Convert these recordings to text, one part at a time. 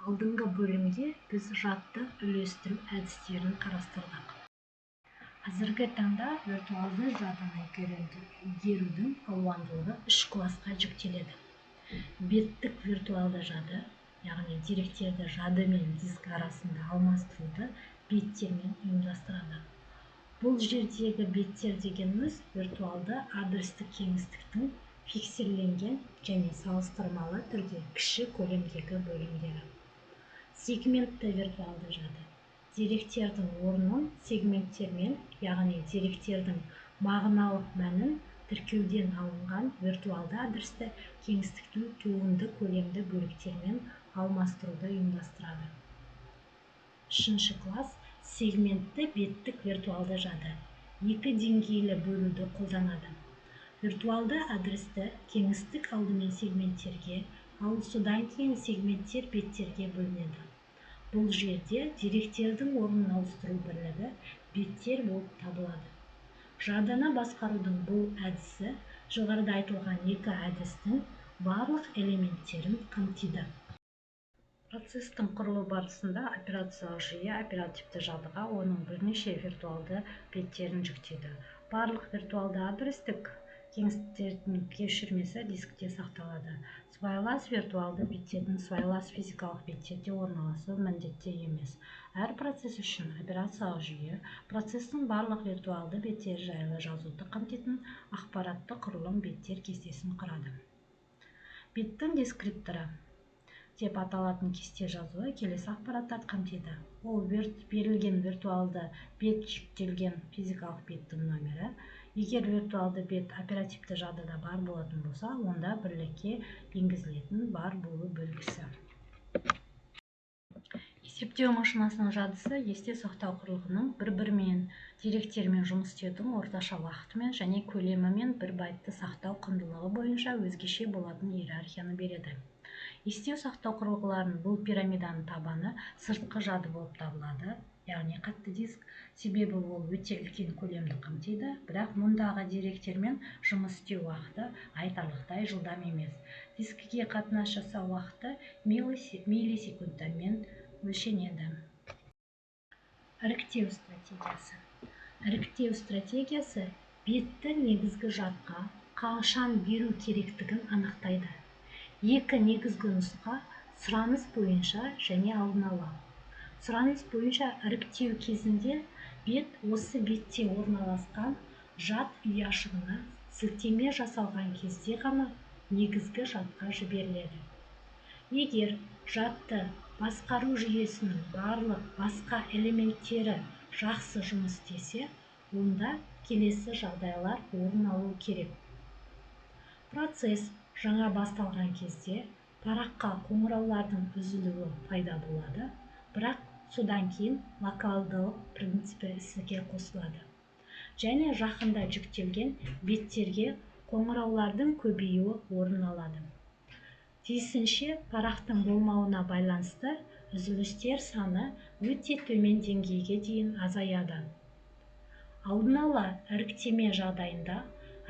Алдыңғы бөлімде біз жадты үлестіру әдістерін қарастырдық. Қазіргі таңда виртуалды жадыны игерудің алуандылығы 3 классқа жіктеледі. Беттік виртуалды жады, яғни деректерді жады мен диск арасында алмастыруды беттермен ұйымдастырады. Бұл жердегі беттер дегеніміз виртуалды адрестік кеңістіктің фиксирленген және салыстырмалы түрде кіші көлемдегі бөлімдері. Сегментті виртуалды жады деректердің орнын сегменттермен, яғни деректердің мағыналық мәнін тіркеуден алынған виртуалды адресті кеңістіктің туынды көлемді бөліктермен алмастыруды ұйымдастырады. Үшінші класс сегментті беттік виртуалды жады. Екі деңгейлі бөлуді қолданады. Виртуалды адресті кеңістік алдымен сегменттерге, ал содан кейін сегменттер беттерге бөлінеді. Бұл жерде деректердің орнын ауыстыру бірлігі беттер болып табылады. Жадыны басқарудың бұл әдісі жоғарыда айтылған екі әдістің барлық элементтерін қамтиды. Процестің құрылу барысында операциялық жүйе оперативті жадыға оның бірнеше виртуалды беттерін жүктеді. Барлық виртуалды адрестік кеңістіктердің көшірмесі дискте сақталады. Сыбайлас виртуалды беттердің сыбайлас физикалық беттерде орналасуы міндетті емес. Әр процесс үшін операциялық жүйе процестің барлық виртуалды беттері жайлы жазуды қамтитын ақпаратты құрылым беттер кестесін құрады. Беттің дескрипторы деп аталатын кесте жазуы келесі ақпараттарды қамтиды. Ол берілген виртуалды бет жүктелген физикалық беттің номері. Егер виртуалды бет оперативті жадыда бар болатын болса, онда бірлікке енгізілетін бар болу белгісі. Есептеу машинасының жадысы есте сақтау құрылғының бір-бірімен деректермен жұмыс істеудің орташа уақытымен және көлемімен бір байтты сақтау құндылығы бойынша өзгеше болатын иерархияны береді. Есте сақтау құрылғыларының бұл пирамиданың табаны сыртқы жады болып табылады, яғни қатты диск, себебі ол өте үлкен көлемді қамтиды, бірақ мұндағы деректермен жұмыс істеу уақыты айтарлықтай жылдам емес. Дискіге қатынас жасау уақыты миллисекундтармен өлшенеді. Іріктеу стратегиясы. Іріктеу стратегиясы бетті негізгі жадқа қашан беру керектігін анықтайды. Екі негізгі нұсқа сұраныс бойынша және алдын ала. Сұраныс бойынша іріктеу кезінде бет осы бетте орналасқан жад ұяшығына сілтеме жасалған кезде ғана негізгі жадқа жіберіледі. Егер жадты басқару жүйесінің барлық басқа элементтері жақсы жұмыс істесе, онда келесі жағдайлар орын алу керек. Процесс жаңа басталған кезде параққа қоңыраулардың үзілуі пайда болады, бірақ содан кейін локалдылық принципі іске қосылады. Және жақында жүктелген беттерге қоңыраулардың көбеюі орын алады. Тиісінше парақтың болмауына байланысты үзілістер саны өте төмен деңгейге дейін азаяды. Алдын ала іріктеме жағдайында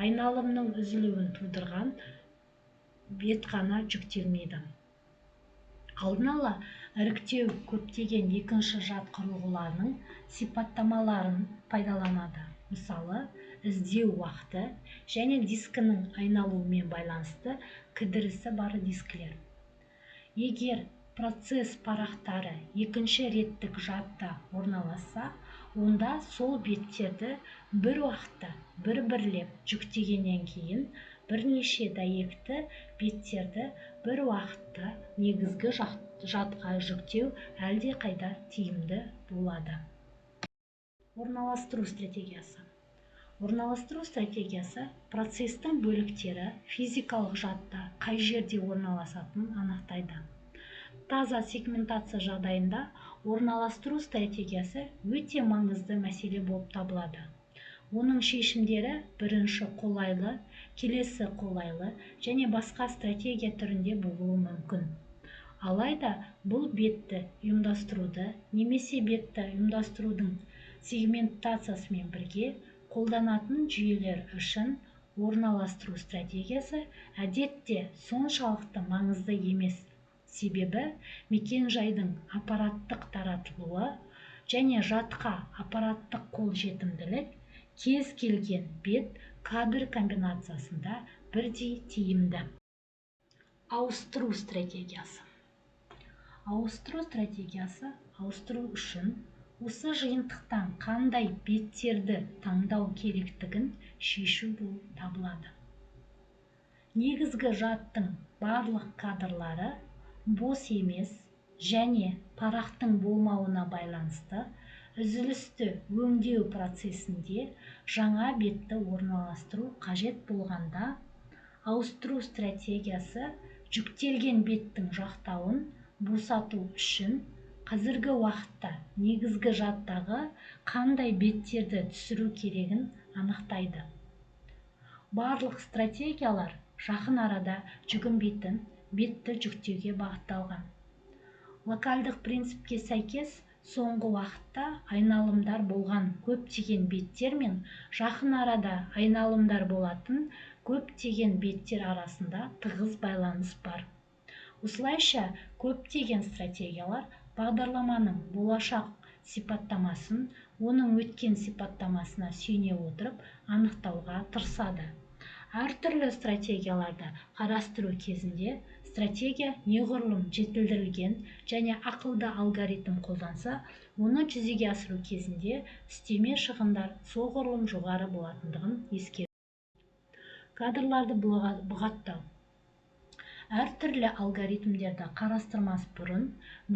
айналымның үзілуін тудырған бет ғана жүктелмейді. Алдын ала іріктеу көптеген екінші жад құрылғыларының сипаттамаларын пайдаланады. Мысалы, іздеу уақыты және дискінің айналуымен байланысты кідірісі бар дискілер. Егер процесс парақтары екінші реттік жадта орналасса, онда сол беттерді бір уақытта бір-бірлеп жүктегеннен кейін бірнеше дәйекті беттерді бір уақытта негізгі жадқа жүктеу әлде қайда тиімді болады. Орналастыру стратегиясы. Орналастыру стратегиясы процестің бөліктері физикалық жадта қай жерде орналасатынын анықтайды. Таза сегментация жағдайында орналастыру стратегиясы өте маңызды мәселе болып табылады. Оның шешімдері бірінші қолайлы, келесі қолайлы және басқа стратегия түрінде болуы мүмкін. Алайда бұл бетті ұйымдастыруды немесе бетті ұйымдастырудың сегментациясымен бірге қолданатын жүйелер үшін орналастыру стратегиясы әдетте соншалықты маңызды емес. себебі мекен-жайдың аппараттық таратылуы және жадқа аппараттық қолжетімділік кез келген бет кадр комбинациясында бірдей тиімді. Ауыстыру стратегиясы. Ауыстыру стратегиясы ауыстыру үшін осы жиынтықтан қандай беттерді таңдау керектігін шешу болып табылады. Негізгі жадтың барлық кадрлары бос емес және парақтың болмауына байланысты үзілісті өңдеу процесінде жаңа бетті орналастыру қажет болғанда, ауыстыру стратегиясы жүктелген беттің жақтауын босату үшін қазіргі уақытта негізгі жадтағы қандай беттерді түсіру керегін анықтайды. Барлық стратегиялар жақын арада жүгінбейтін бетті жүктеуге бағытталған. Локальдық принципке сәйкес, соңғы уақытта айналымдар болған көптеген беттер мен жақын арада айналымдар болатын көптеген беттер арасында тығыз байланыс бар. Осылайша, көптеген стратегиялар бағдарламаның болашақ сипаттамасын оның өткен сипаттамасына сүйене отырып анықтауға тырысады. Әртүрлі стратегияларды қарастыру кезінде стратегия неғұрлым жетілдірілген және ақылды алгоритм қолданса, оны жүзеге асыру кезінде үстеме шығындар соғұрлым жоғары болатындығын ескеру. Кадрларды бұғаттау. Әртүрлі алгоритмдерді қарастырмас бұрын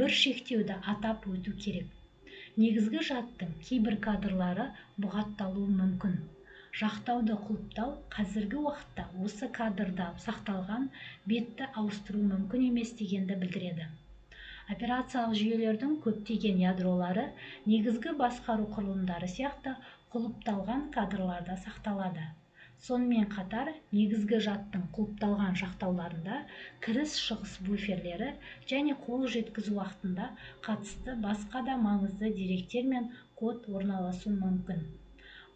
бір шектеуді атап өту керек. Негізгі жадтың кейбір кадрлары бұғатталуы мүмкін. Жақтауды құлыптау қазіргі уақытта осы кадрда сақталған бетті ауыстыру мүмкін емес дегенді білдіреді. Операциялық жүйелердің көптеген ядролары негізгі басқару құрылымдары сияқты құлыпталған кадрларда сақталады. Сонымен қатар, негізгі жадтың құлыпталған жақтауларында кіріс-шығыс буферлері және қол жеткізу уақытында қатысты басқа да маңызды деректер мен код орналасу мүмкін.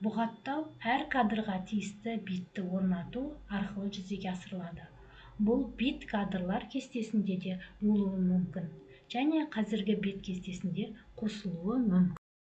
Бұғаттау әр кадрға тиісті битті орнату арқылы жүзеге асырылады. Бұл бит кадрлар кестесінде де болуы мүмкін және қазіргі бет кестесінде қосылуы мүмкін.